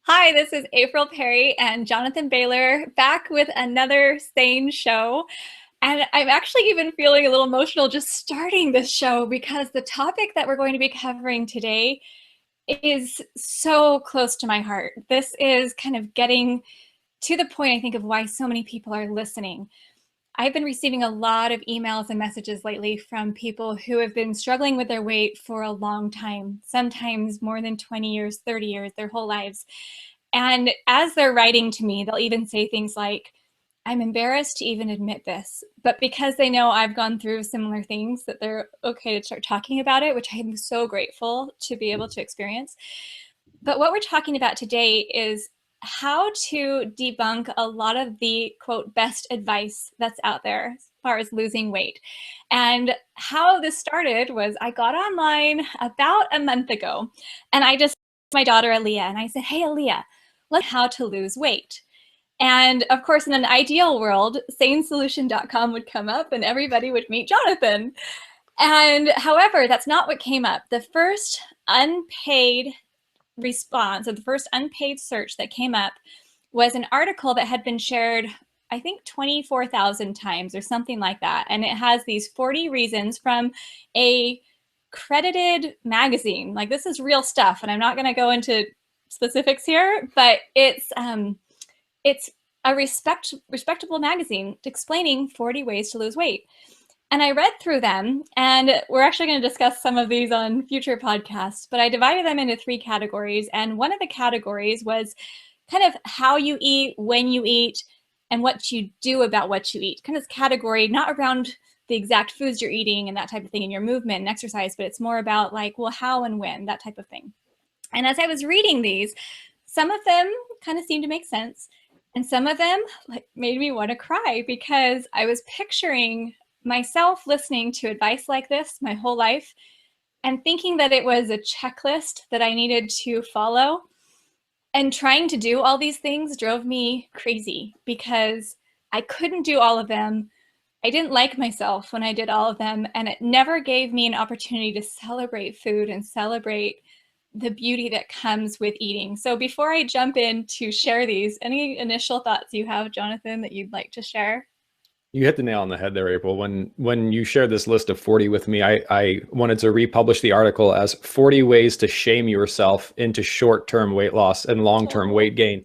Hi, this is April Perry and Jonathan Bailor back with another SANE show. And I'm actually even feeling a little emotional just starting this show because the topic that we're going to be covering today is so close to my heart. This is kind of getting to the point, I think, of why so many people are listening. I've been receiving a lot of emails and messages lately from people who have been struggling with their weight for a long time, sometimes more than 20 years, 30 years, their whole lives. And as they're writing to me, they'll even say things like, I'm embarrassed to even admit this, but because they know I've gone through similar things, that they're okay to start talking about it, which I'm so grateful to be able to experience. But what we're talking about today is how to debunk a lot of the quote best advice that's out there as far as losing weight. And how this started was I got online about a month ago and I just my daughter Aaliyah and I said, hey Aaliyah, let's how to lose weight. And of course, in an ideal world, sanesolution.com would come up and everybody would meet Jonathan. And however, that's not what came up. The first unpaid response, or the first unpaid search that came up was an article that had been shared, I think 24,000 times or something like that. And it has these 40 reasons from a credited magazine. Like, this is real stuff. And I'm not going to go into specifics here, but it's a respectable magazine explaining 40 ways to lose weight. And I read through them, and we're actually going to discuss some of these on future podcasts, but I divided them into 3 categories. And one of the categories was kind of how you eat, when you eat, and what you do about what you eat. Kind of this category, not around the exact foods you're eating and that type of thing in your movement and exercise, but it's more about like, well, how and when, that type of thing. And as I was reading these, some of them kind of seemed to make sense. And some of them like made me want to cry because I was picturing myself listening to advice like this my whole life and thinking that it was a checklist that I needed to follow. And trying to do all these things drove me crazy because I couldn't do all of them. I didn't like myself when I did all of them, and it never gave me an opportunity to celebrate food and celebrate the beauty that comes with eating. So before I jump in to share these, any initial thoughts you have, Jonathan, that you'd like to share? You hit the nail on the head there, April. When you shared this list of 40 with me, I wanted to republish the article as 40 ways to shame yourself into short-term weight loss and long-term Oh, weight gain.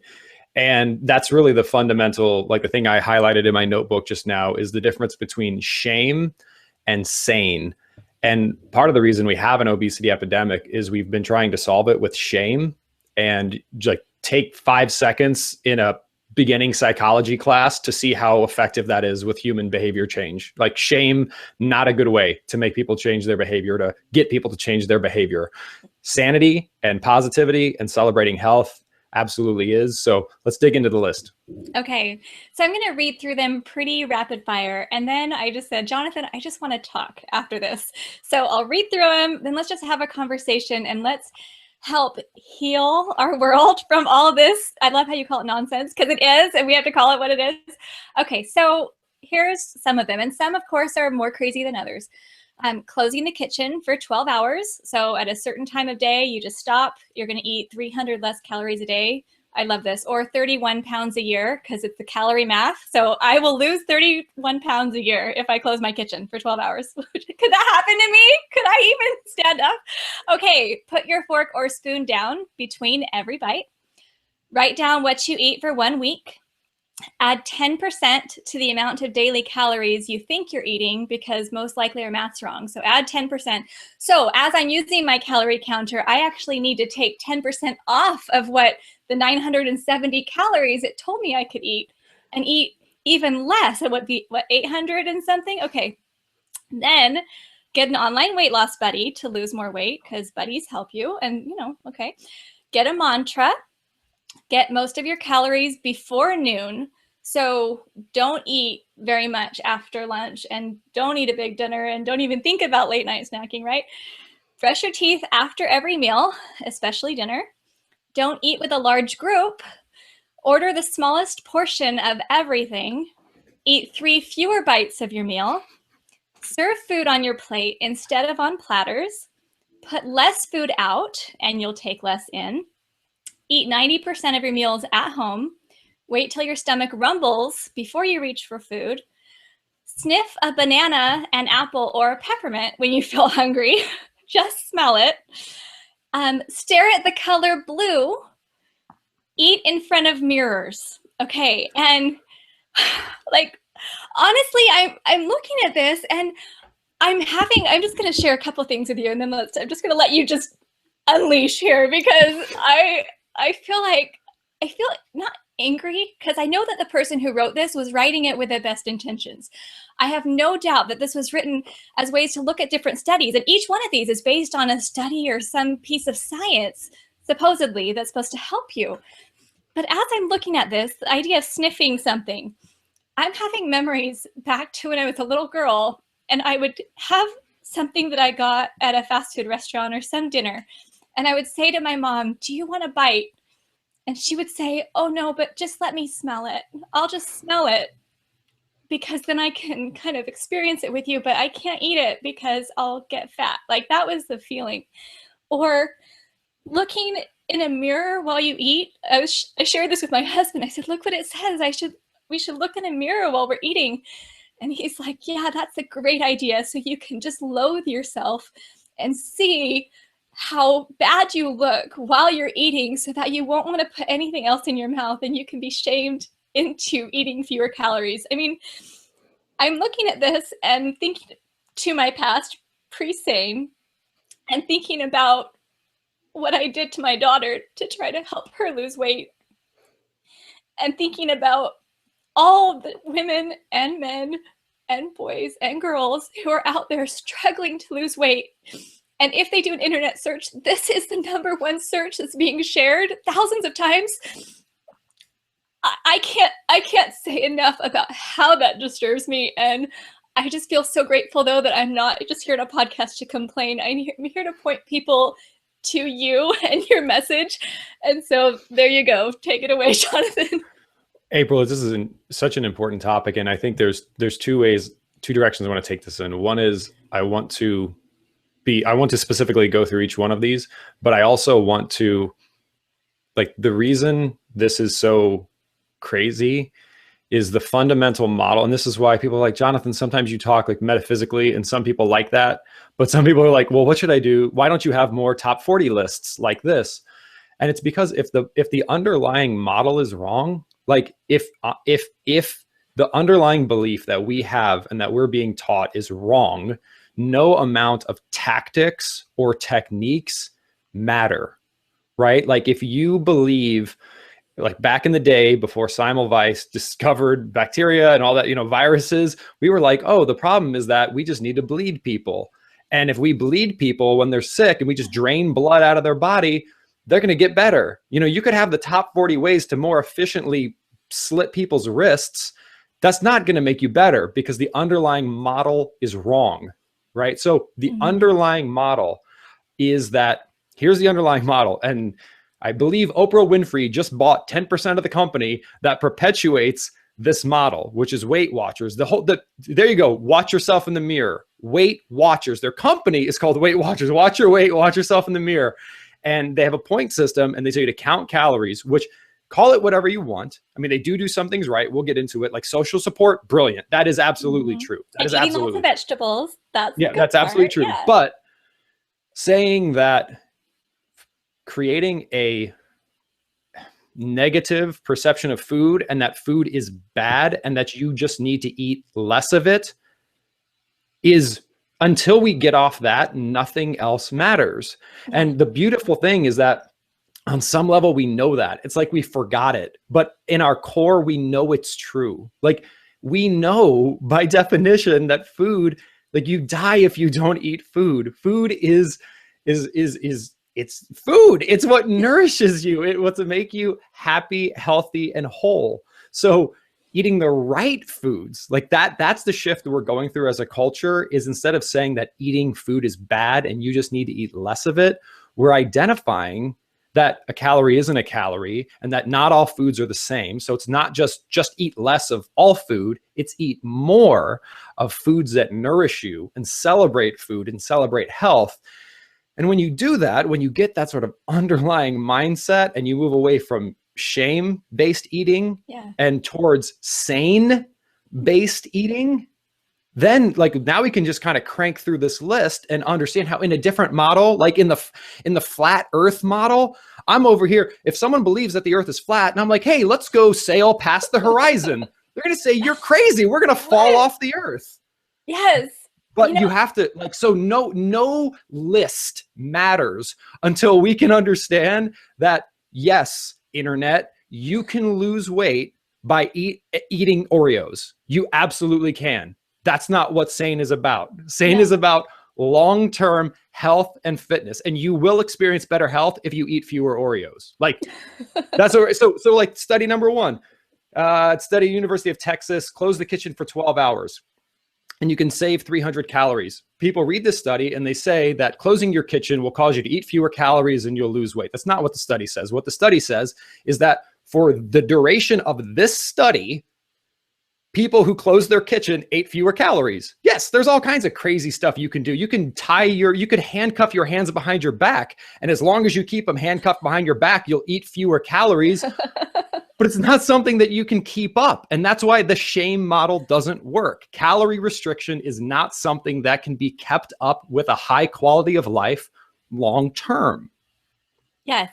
And that's really the fundamental, like the thing I highlighted in my notebook just now is the difference between shame and sane. And part of the reason we have an obesity epidemic is we've been trying to solve it with shame and like take 5 seconds in a beginning psychology class to see how effective that is with human behavior change. Like shame, not a good way to make people change their behavior, to get people to change their behavior. Sanity and positivity and celebrating health absolutely is. So let's dig into the list. okay. So I'm going to read through them pretty rapid fire. And then I just said, Jonathan, I just want to talk after this. So I'll read through them. Then let's just have a conversation and let's help heal our world from all this. I love how you call it nonsense because it is, and we have to call it what it is. Okay. So here's some of them. And some, of course, are more crazy than others. Closing the kitchen for 12 hours. So at a certain time of day, you just stop. You're going to eat 300 less calories a day. I love this. Or 31 pounds a year because it's the calorie math. So I will lose 31 pounds a year if I close my kitchen for 12 hours. Could that happen to me? Could I even stand up? Okay, put your fork or spoon down between every bite. Write down what you eat for 1 week. Add 10% to the amount of daily calories you think you're eating because most likely our math's wrong. So add 10%. So as I'm using my calorie counter, I actually need to take 10% off of what the 970 calories it told me I could eat and eat even less. It would be, what, 800 and something? Okay. Then get an online weight loss buddy to lose more weight because buddies help you. And, okay. Get a mantra. Get most of your calories before noon. So don't eat very much after lunch and don't eat a big dinner and don't even think about late night snacking, right? Brush your teeth after every meal, especially dinner. Don't eat with a large group. Order the smallest portion of everything. Eat 3 fewer bites of your meal. Serve food on your plate instead of on platters. Put less food out and you'll take less in. Eat 90% of your meals at home. Wait till your stomach rumbles before you reach for food. Sniff a banana, an apple, or a peppermint when you feel hungry. Just smell it. Stare at the color blue. Eat in front of mirrors. Okay, and like, honestly, I'm looking at this and I'm just going to share a couple things with you, and then I'm just going to let you just unleash here, because I feel not angry, because I know that the person who wrote this was writing it with the best intentions. I have no doubt that this was written as ways to look at different studies, and each one of these is based on a study or some piece of science, supposedly, that's supposed to help you. But as I'm looking at this, the idea of sniffing something, I'm having memories back to when I was a little girl, and I would have something that I got at a fast food restaurant or some dinner, and I would say to my mom, "Do you want a bite?" And she would say, "Oh no, but just let me smell it. I'll just smell it, because then I can kind of experience it with you, but I can't eat it because I'll get fat." Like, that was the feeling. Or looking in a mirror while you eat. I shared this with my husband. I said, "Look what it says. We should look in a mirror while we're eating." And he's like, "Yeah, that's a great idea. So you can just loathe yourself and see how bad you look while you're eating, so that you won't want to put anything else in your mouth, and you can be shamed into eating fewer calories." I mean, I'm looking at this and thinking to my past, pre-SANE, and thinking about what I did to my daughter to try to help her lose weight, and thinking about all the women and men and boys and girls who are out there struggling to lose weight. And if they do an internet search, this is the #1 search that's being shared thousands of times. I can't say enough about how that disturbs me. And I just feel so grateful, though, that I'm not just here on a podcast to complain. I'm here to point people to you and your message. And so there you go. Take it away, Jonathan. April, this is such an important topic, and I think there's two directions I want to take this in. One is I want to specifically go through each one of these, but I also want to, like, the reason this is so crazy is the fundamental model. And this is why people are like, "Jonathan, sometimes you talk like metaphysically," and some people like that, but some people are like, "Well, what should I do? Why don't you have more top 40 lists like this?" And it's because if the underlying model is wrong, like if the underlying belief that we have and that we're being taught is wrong, no amount of tactics or techniques matter, right? Like, if you believe, like back in the day before Semmelweis discovered bacteria and all that, viruses, we were like, "Oh, the problem is that we just need to bleed people. And if we bleed people when they're sick and we just drain blood out of their body, they're going to get better." You could have the top 40 ways to more efficiently slit people's wrists. That's not going to make you better, because the underlying model is wrong, right? So the underlying model is that, here's the underlying model. And I believe Oprah Winfrey just bought 10% of the company that perpetuates this model, which is Weight Watchers. There you go. Watch yourself in the mirror. Weight Watchers. Their company is called Weight Watchers. Watch your weight, watch yourself in the mirror. And they have a point system, and they tell you to count calories, which, call it whatever you want. I mean, they do some things right. We'll get into it. Like social support, brilliant. That is absolutely true. That is absolutely lots of vegetables. That's absolutely true. Yeah. But saying that creating a negative perception of food, and that food is bad, and that you just need to eat less of it, is, until we get off that, nothing else matters. And the beautiful thing is that on some level, we know that. It's like we forgot it, but in our core, we know it's true. Like, we know by definition that food, like, you die if you don't eat food. Food is it's food. It's what nourishes you. It's what to make you happy, healthy, and whole. So eating the right foods, like that's the shift that we're going through as a culture, is instead of saying that eating food is bad and you just need to eat less of it, we're identifying that a calorie isn't a calorie, and that not all foods are the same. So it's not just eat less of all food, it's eat more of foods that nourish you, and celebrate food and celebrate health. And when you do that, when you get that sort of underlying mindset and you move away from shame-based eating and towards sane-based eating, then like now we can just kind of crank through this list and understand how in a different model, like in the flat earth model, I'm over here. If someone believes that the earth is flat and I'm like, hey, let's go sail past the horizon, they're going to say, you're crazy. We're going to fall off the earth. Yes. But you have to like, so no list matters until we can understand that, yes, internet, you can lose weight by eating Oreos. You absolutely can. That's not what SANE is about. SANE is about long-term health and fitness, and you will experience better health if you eat fewer Oreos. Like that's so like study number one, study University of Texas, close the kitchen for 12 hours and you can save 300 calories. People read this study and they say that closing your kitchen will cause you to eat fewer calories and you'll lose weight. That's not what the study says. What the study says is that for the duration of this study, people who closed their kitchen ate fewer calories. Yes, there's all kinds of crazy stuff you can do. You can you could handcuff your hands behind your back. And as long as you keep them handcuffed behind your back, you'll eat fewer calories, but it's not something that you can keep up. And that's why the shame model doesn't work. Calorie restriction is not something that can be kept up with a high quality of life long-term. Yes.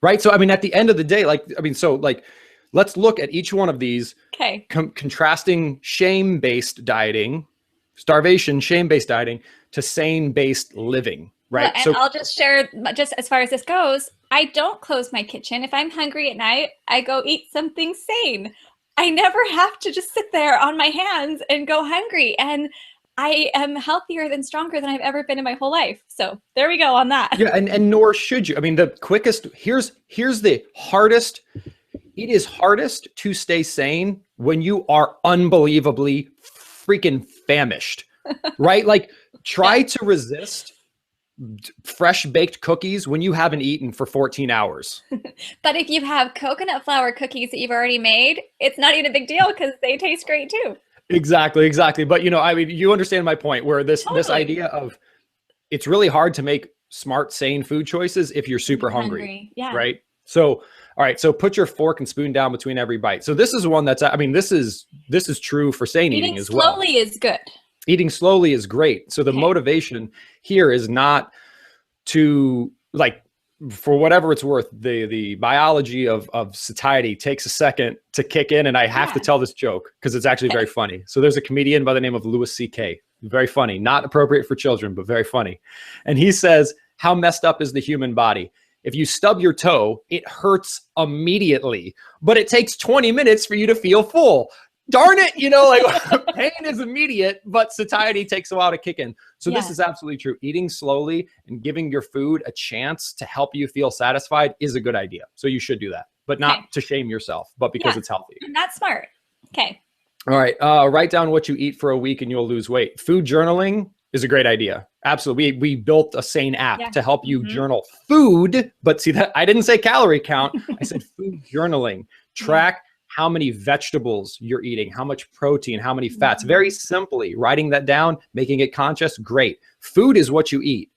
Right. So, I mean, at the end of the day, let's look at each one of these, contrasting shame-based dieting, starvation, shame-based dieting to sane-based living, right? Well, and I'll just share, just as far as this goes, I don't close my kitchen. If I'm hungry at night, I go eat something sane. I never have to just sit there on my hands and go hungry. And I am healthier and stronger than I've ever been in my whole life. So there we go on that. Yeah, and nor should you. I mean, the quickest, here's the hardest. It is hardest to stay sane when you are unbelievably freaking famished, right? Like try to resist fresh baked cookies when you haven't eaten for 14 hours. But if you have coconut flour cookies that you've already made, it's not even a big deal because they taste great too. Exactly. But I mean, you understand my point where this idea of it's really hard to make smart, sane food choices if you're super hungry. Right? So, all right. So put your fork and spoon down between every bite. So this is one that's, I mean, this is true for sane eating as well. Eating slowly is good. Eating slowly is great. So the motivation here is not to like, for whatever it's worth, the biology of satiety takes a second to kick in. And I have to tell this joke because it's actually very funny. So there's a comedian by the name of Louis C.K. Very funny, not appropriate for children, but very funny. And he says, how messed up is the human body? If you stub your toe, it hurts immediately, but it takes 20 minutes for you to feel full. Darn it, like pain is immediate, but satiety takes a while to kick in. So this is absolutely true. Eating slowly and giving your food a chance to help you feel satisfied is a good idea. So you should do that, but not to shame yourself, but because it's healthy. That's smart. Okay. All right. Write down what you eat for a week and you'll lose weight. Food journaling is a great idea. Absolutely. We built a SANE app to help you journal food, but see that I didn't say calorie count. I said food journaling. Track how many vegetables you're eating, how much protein, how many fats. Very simply writing that down, making it conscious. Great. Food is what you eat.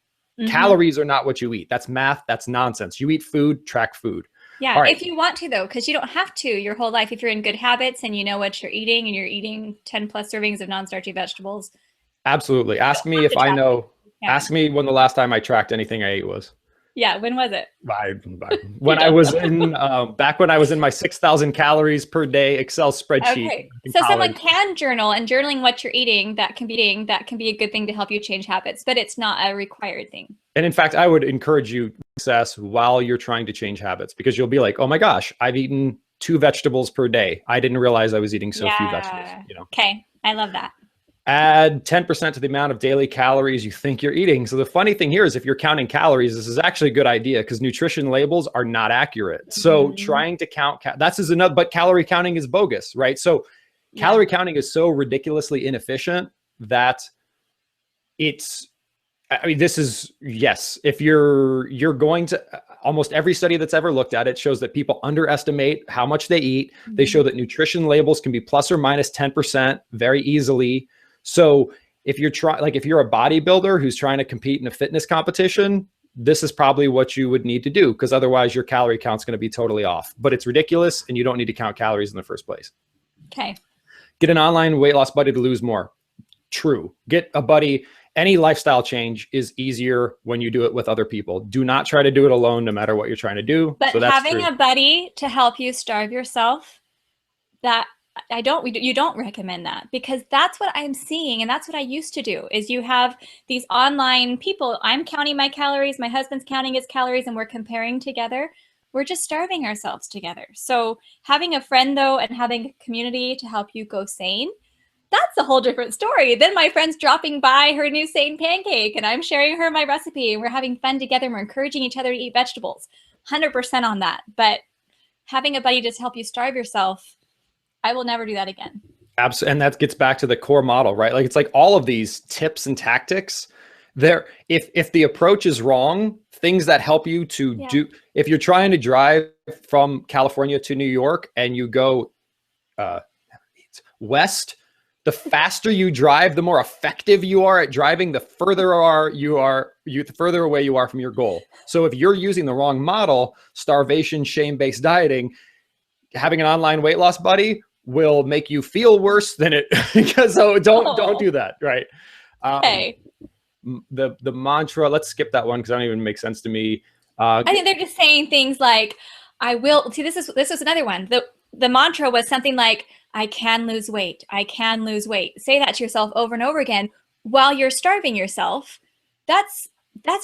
Calories are not what you eat. That's math. That's nonsense. You eat food, track food. Yeah, if you want to, though, because you don't have to your whole life. If you're in good habits and you know what you're eating and you're eating 10 plus servings of non-starchy vegetables. Absolutely. Ask me if I know. Ask me when the last time I tracked anything I ate was. Yeah, when was it? When I was in, back when I was in my 6,000 calories per day Excel spreadsheet. Okay, so someone can journal, and journaling what you're eating, that can be a good thing to help you change habits, but it's not a required thing. And in fact, I would encourage you to access while you're trying to change habits, because you'll be like, oh my gosh, I've eaten 2 vegetables per day. I didn't realize I was eating so few vegetables. Okay, I love that. Add 10% to the amount of daily calories you think you're eating. So the funny thing here is if you're counting calories, this is actually a good idea because nutrition labels are not accurate. So trying to count, but calorie counting is bogus, right? So calorie counting is so ridiculously inefficient that if you're going to, almost every study that's ever looked at it shows that people underestimate how much they eat. They show that nutrition labels can be plus or minus 10% very easily. So if you're if you're a bodybuilder who's trying to compete in a fitness competition, this is probably what you would need to do, because otherwise your calorie count's going to be totally off. But it's ridiculous, and you don't need to count calories in the first place. Okay. Get an online weight loss buddy to lose more. True. Get a buddy. Any lifestyle change is easier when you do it with other people. Do not try to do it alone, no matter what you're trying to do. But so that's having a buddy to help you starve yourself, that you don't recommend that, because that's what I'm seeing. And that's what I used to do, is you have these online people. I'm counting my calories. My husband's counting his calories, and we're comparing together. We're just starving ourselves together. So having a friend, though, and having a community to help you go sane, that's a whole different story. Then my friend's dropping by her new SANE pancake, and I'm sharing her my recipe, and we're having fun together, and we're encouraging each other to eat vegetables. 100% on that. But having a buddy just help you starve yourself, I will never do that again. Absolutely. And that gets back to the core model, right? Like, it's like all of these tips and tactics there. If the approach is wrong, things that help you to do, if you're trying to drive from California to New York and you go west, the faster you drive, the more effective you are at driving, the further the further away you are from your goal. So if you're using the wrong model, starvation, shame-based dieting, having an online weight loss buddy will make you feel worse than it, because don't do that. Right. Okay. The mantra, let's skip that one, because that don't even make sense to me. I think they're just saying things like, I will, see, this is another one. The mantra was something like, I can lose weight. I can lose weight. Say that to yourself over and over again while you're starving yourself. That's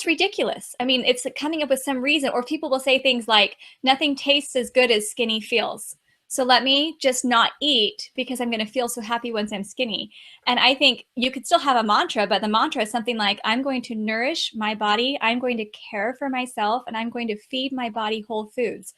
ridiculous. I mean, it's coming up with some reason. Or people will say things like, nothing tastes as good as skinny feels. So let me just not eat because I'm going to feel so happy once I'm skinny. And I think you could still have a mantra, but the mantra is something like, I'm going to nourish my body. I'm going to care for myself, and I'm going to feed my body whole foods.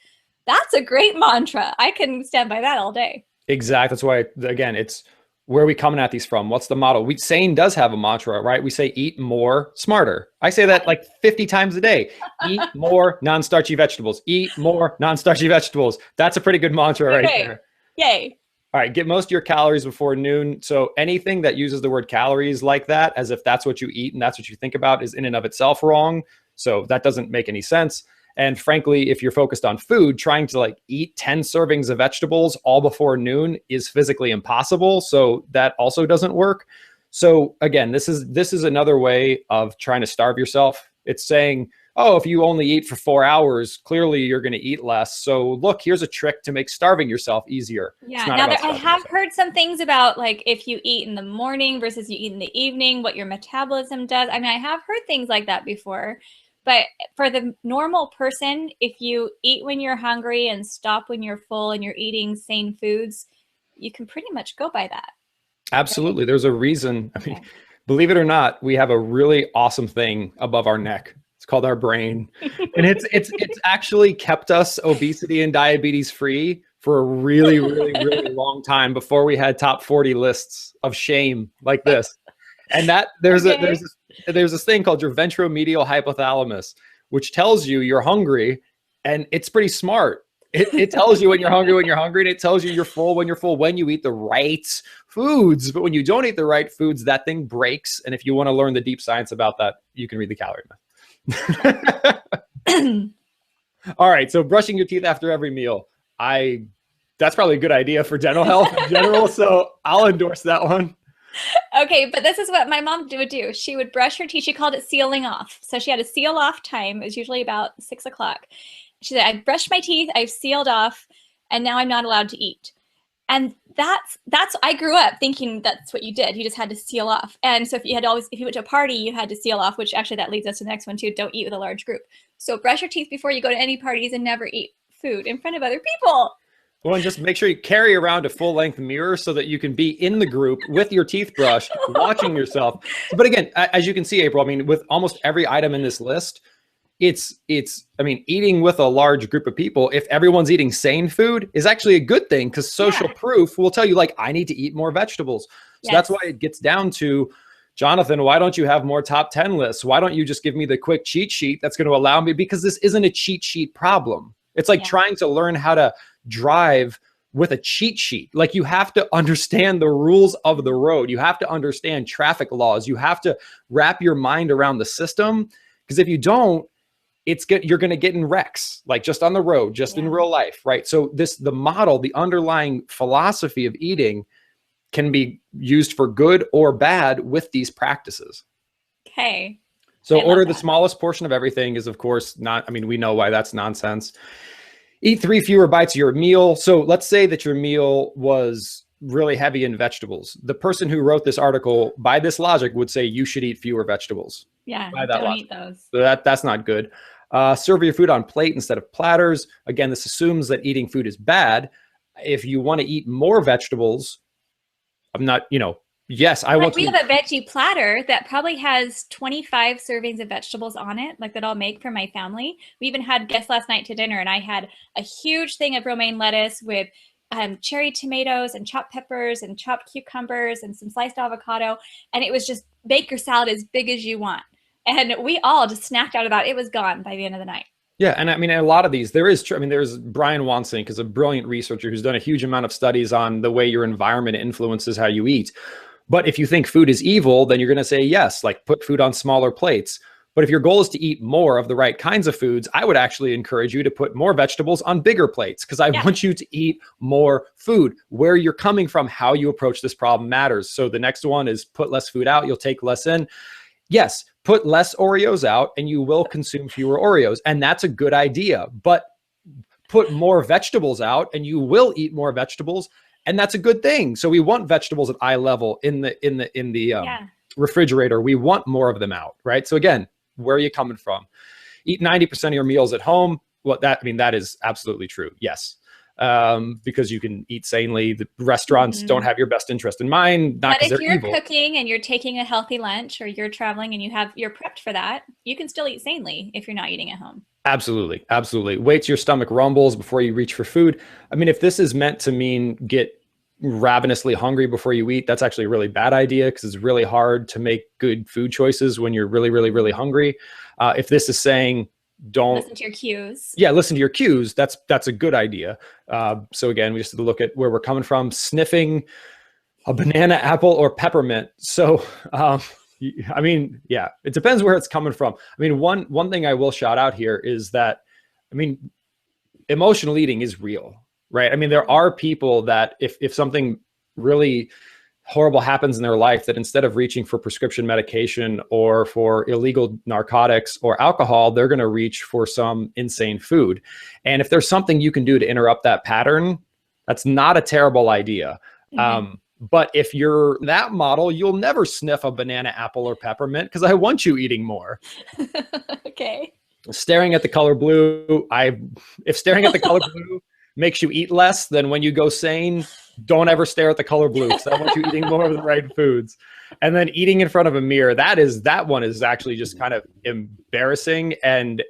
That's a great mantra. I can stand by that all day. Exactly. That's why, again, it's where are we coming at these from? What's the model? SANE does have a mantra, right? We say eat more, smarter. I say that like 50 times a day. Eat more non-starchy vegetables. Eat more non-starchy vegetables. That's a pretty good mantra right there. Yay. All right. Get most of your calories before noon. So anything that uses the word calories like that, as if that's what you eat and that's what you think about, is in and of itself wrong. So that doesn't make any sense. And frankly, if you're focused on food, trying to like eat 10 servings of vegetables all before noon is physically impossible. So that also doesn't work. So again, this is another way of trying to starve yourself. It's saying, oh, if you only eat for 4 hours, clearly you're going to eat less. So look, here's a trick to make starving yourself easier. Yeah. Now I have heard some things about like if you eat in the morning versus you eat in the evening, what your metabolism does. I mean, I have heard things like that before. But for the normal person, if you eat when you're hungry and stop when you're full and you're eating sane foods, you can pretty much go by that. Absolutely. There's a reason. I mean, believe it or not, we have a really awesome thing above our neck. It's called our brain. And it's actually kept us obesity and diabetes free for a really, really, really long time before we had top 40 lists of shame like this. And that there's this thing called your ventromedial hypothalamus, which tells you you're hungry, and it's pretty smart. It tells you when you're hungry, and it tells you you're full when you eat the right foods. But when you don't eat the right foods, that thing breaks. And if you want to learn the deep science about that, you can read the Calorie Myth. All right. So brushing your teeth after every meal. That's probably a good idea for dental health in general. So I'll endorse that one. Okay, but this is what my mom would do. She would brush her teeth. She called it sealing off. So she had a seal off time. It was usually about 6 o'clock. She said, I've brushed my teeth, I've sealed off, and now I'm not allowed to eat. And that's I grew up thinking that's what you did. You just had to seal off. And so if you went to a party, you had to seal off, which actually that leads us to the next one too. Don't eat with a large group. So brush your teeth before you go to any parties and never eat food in front of other people. Well, and just make sure you carry around a full-length mirror so that you can be in the group with your teeth brushed, watching yourself. But again, as you can see, April, I mean, with almost every item in this list, I mean, eating with a large group of people, if everyone's eating sane food, is actually a good thing, because social proof will tell you, like, I need to eat more vegetables. So that's why it gets down to, Jonathan, why don't you have more top 10 lists? Why don't you just give me the quick cheat sheet that's going to allow me, because this isn't a cheat sheet problem. It's like trying to learn how to drive with a cheat sheet. Like, you have to understand the rules of the road. You have to understand traffic laws. You have to wrap your mind around the system, because if you don't, you're going to get in wrecks, like just on the road, just in real life, right? So the model, the underlying philosophy of eating can be used for good or bad with these practices. Okay. So order the smallest portion of everything is, of course, not, I mean, we know why that's nonsense. Eat 3 fewer bites of your meal. So let's say that your meal was really heavy in vegetables. The person who wrote this article, by this logic, would say you should eat fewer vegetables. Yeah, don't eat those. So that's not good. Serve your food on plate instead of platters. Again, this assumes that eating food is bad. If you want to eat more vegetables, I'm not, yes, we have a veggie platter that probably has 25 servings of vegetables on it, like that I'll make for my family. We even had guests last night to dinner, and I had a huge thing of romaine lettuce with cherry tomatoes and chopped peppers and chopped cucumbers and some sliced avocado. And it was just bake your salad as big as you want. And we all just snacked out of that. It was gone by the end of the night. Yeah. And I mean, a lot of these, there's Brian Wansink is a brilliant researcher who's done a huge amount of studies on the way your environment influences how you eat. But if you think food is evil, then you're going to say, yes, like put food on smaller plates. But if your goal is to eat more of the right kinds of foods, I would actually encourage you to put more vegetables on bigger plates, because I want you to eat more food. Where you're coming from, how you approach this problem matters. So the next one is put less food out. You'll take less in. Yes, put less Oreos out and you will consume fewer Oreos. And that's a good idea. But put more vegetables out and you will eat more vegetables. And that's a good thing. So we want vegetables at eye level in the refrigerator. We want more of them out, right? So again, where are you coming from? Eat 90% of your meals at home. Well, that is absolutely true. Yes. Because you can eat sanely. The restaurants don't have your best interest in mind. But if you're cooking and you're taking a healthy lunch, or you're traveling and you're prepped for that, you can still eat sanely if you're not eating at home. Absolutely. Absolutely. Wait till your stomach rumbles before you reach for food. I mean, if this is meant to mean get ravenously hungry before you eat, that's actually a really bad idea, because it's really hard to make good food choices when you're really, really, really hungry. If this is saying don't listen to your cues. Yeah, listen to your cues. That's a good idea. So again, we just have to look at where we're coming from. Sniffing a banana, apple, or peppermint. So, I mean, yeah, it depends where it's coming from. I mean, one thing I will shout out here is that, I mean, emotional eating is real, right? I mean, there are people that if something really horrible happens in their life, that instead of reaching for prescription medication or for illegal narcotics or alcohol, they're going to reach for some insane food. And if there's something you can do to interrupt that pattern, that's not a terrible idea. But if you're that model, you'll never sniff a banana, apple, or peppermint, because I want you eating more. Okay. Staring at the color blue. If staring at the color blue makes you eat less, then when you go sane, don't ever stare at the color blue, because I want you eating more of the right foods. And then eating in front of a mirror, that one is actually just kind of embarrassing and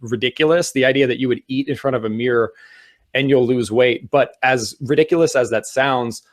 ridiculous. The idea that you would eat in front of a mirror and you'll lose weight. But as ridiculous as that sounds,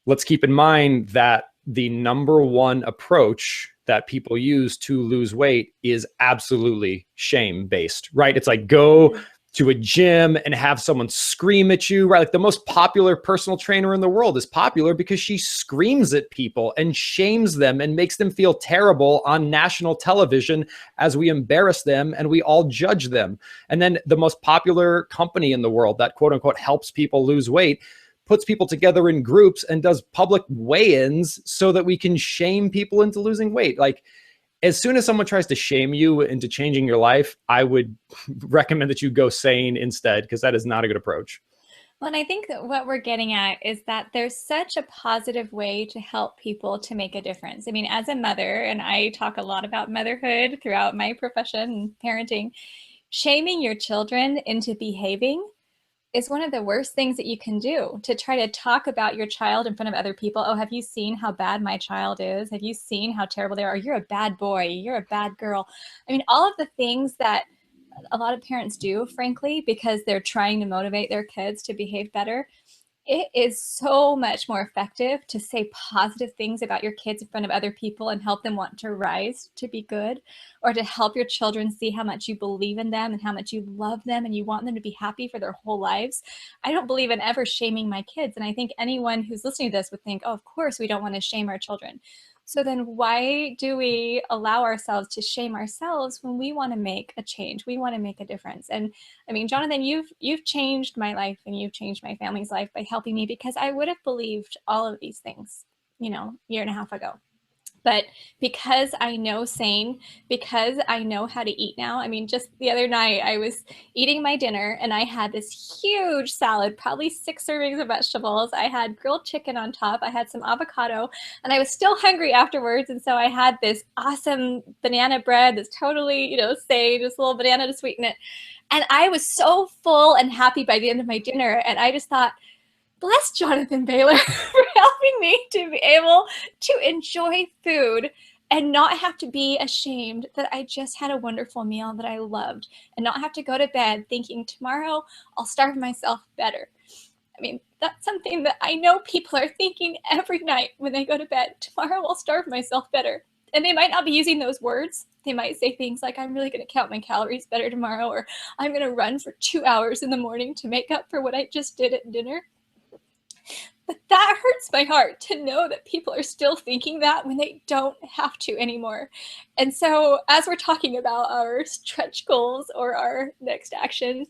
let's keep in mind that the number one approach that people use to lose weight is absolutely shame-based, right? It's like, go to a gym and have someone scream at you, right? Like the most popular personal trainer in the world is popular because she screams at people and shames them and makes them feel terrible on national television as we embarrass them and we all judge them. And then the most popular company in the world that quote unquote helps people lose weight puts people together in groups and does public weigh-ins so that we can shame people into losing weight. Like, as soon as someone tries to shame you into changing your life, I would recommend that you go sane instead, because that is not a good approach. Well, and I think that what we're getting at is that there's such a positive way to help people to make a difference. I mean, as a mother, and I talk a lot about motherhood throughout my profession and parenting, shaming your children into behaving is one of the worst things that you can do, to try to talk about your child in front of other people. Oh, have you seen how bad my child is? Have you seen how terrible they are? You're a bad boy. You're a bad girl. I mean, all of the things that a lot of parents do, frankly, because they're trying to motivate their kids to behave better. It is so much more effective to say positive things about your kids in front of other people and help them want to rise to be good, or to help your children see how much you believe in them and how much you love them and you want them to be happy for their whole lives. I don't believe in ever shaming my kids. And I think anyone who's listening to this would think, oh, of course, we don't want to shame our children. So then why do we allow ourselves to shame ourselves when we want to make a change? We want to make a difference. And I mean, Jonathan, you've changed my life and you've changed my family's life by helping me, because I would have believed all of these things, a year and a half ago. But because I know SANE, because I know how to eat now, I mean, just the other night I was eating my dinner and I had this huge salad, probably 6 servings of vegetables. I had grilled chicken on top. I had some avocado, and I was still hungry afterwards. And so I had this awesome banana bread that's totally, SANE, just a little banana to sweeten it. And I was so full and happy by the end of my dinner. And I just thought, bless Jonathan Bailor for helping me to be able to enjoy food and not have to be ashamed that I just had a wonderful meal that I loved, and not have to go to bed thinking tomorrow I'll starve myself better. I mean, that's something that I know people are thinking every night when they go to bed. Tomorrow I'll starve myself better. And they might not be using those words. They might say things like, I'm really going to count my calories better tomorrow, or I'm going to run for 2 hours in the morning to make up for what I just did at dinner. But that hurts my heart to know that people are still thinking that when they don't have to anymore. And so as we're talking about our stretch goals or our next actions,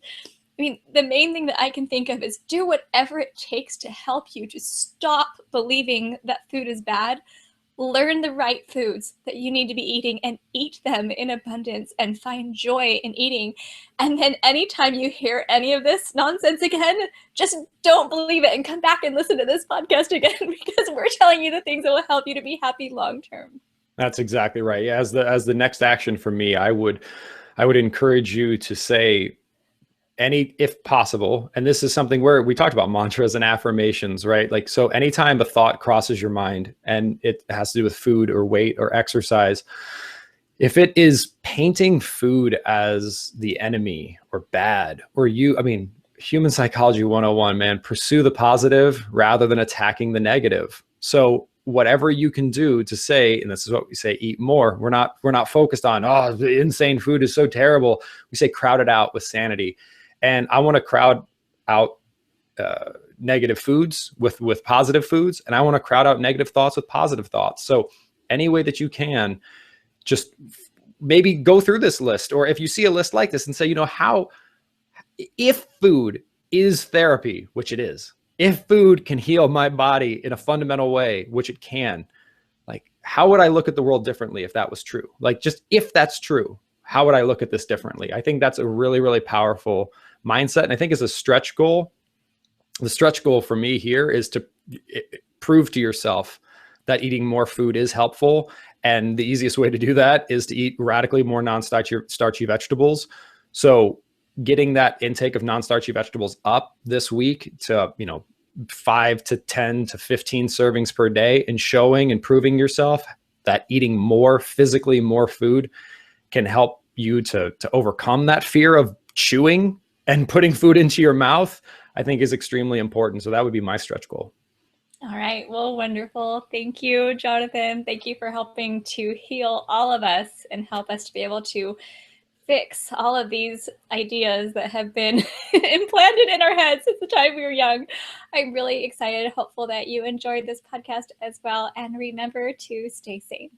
I mean, the main thing that I can think of is do whatever it takes to help you to stop believing that food is bad. Learn the right foods that you need to be eating and eat them in abundance, and find joy in eating. And then anytime you hear any of this nonsense again, just don't believe it and come back and listen to this podcast again, because we're telling you the things that will help you to be happy long term. That's exactly right. Yeah, as the next action for me, I would encourage you to say, if possible, and this is something where we talked about mantras and affirmations, right? Like, so anytime a thought crosses your mind and it has to do with food or weight or exercise, if it is painting food as the enemy or bad, or human psychology 101, man, pursue the positive rather than attacking the negative. So whatever you can do to say, and this is what we say, eat more. We're not focused on, oh, the insane food is so terrible. We say crowd it out with sanity. And I want to crowd out negative foods with positive foods. And I want to crowd out negative thoughts with positive thoughts. So any way that you can, just maybe go through this list. Or if you see a list like this and say, if food is therapy, which it is, if food can heal my body in a fundamental way, which it can, like, how would I look at the world differently if that was true? Like, just if that's true, how would I look at this differently? I think that's a really, really powerful mindset. And I think as a stretch goal, the stretch goal for me here is to prove to yourself that eating more food is helpful. And the easiest way to do that is to eat radically more non-starchy vegetables. So getting that intake of non-starchy vegetables up this week to, 5 to 10 to 15 servings per day, and showing and proving yourself that eating more, physically more food, can help you to overcome that fear of chewing and putting food into your mouth, I think is extremely important. So that would be my stretch goal. All right. Well, wonderful. Thank you, Jonathan. Thank you for helping to heal all of us and help us to be able to fix all of these ideas that have been implanted in our heads since the time we were young. I'm really excited, hopeful that you enjoyed this podcast as well. And remember to stay sane.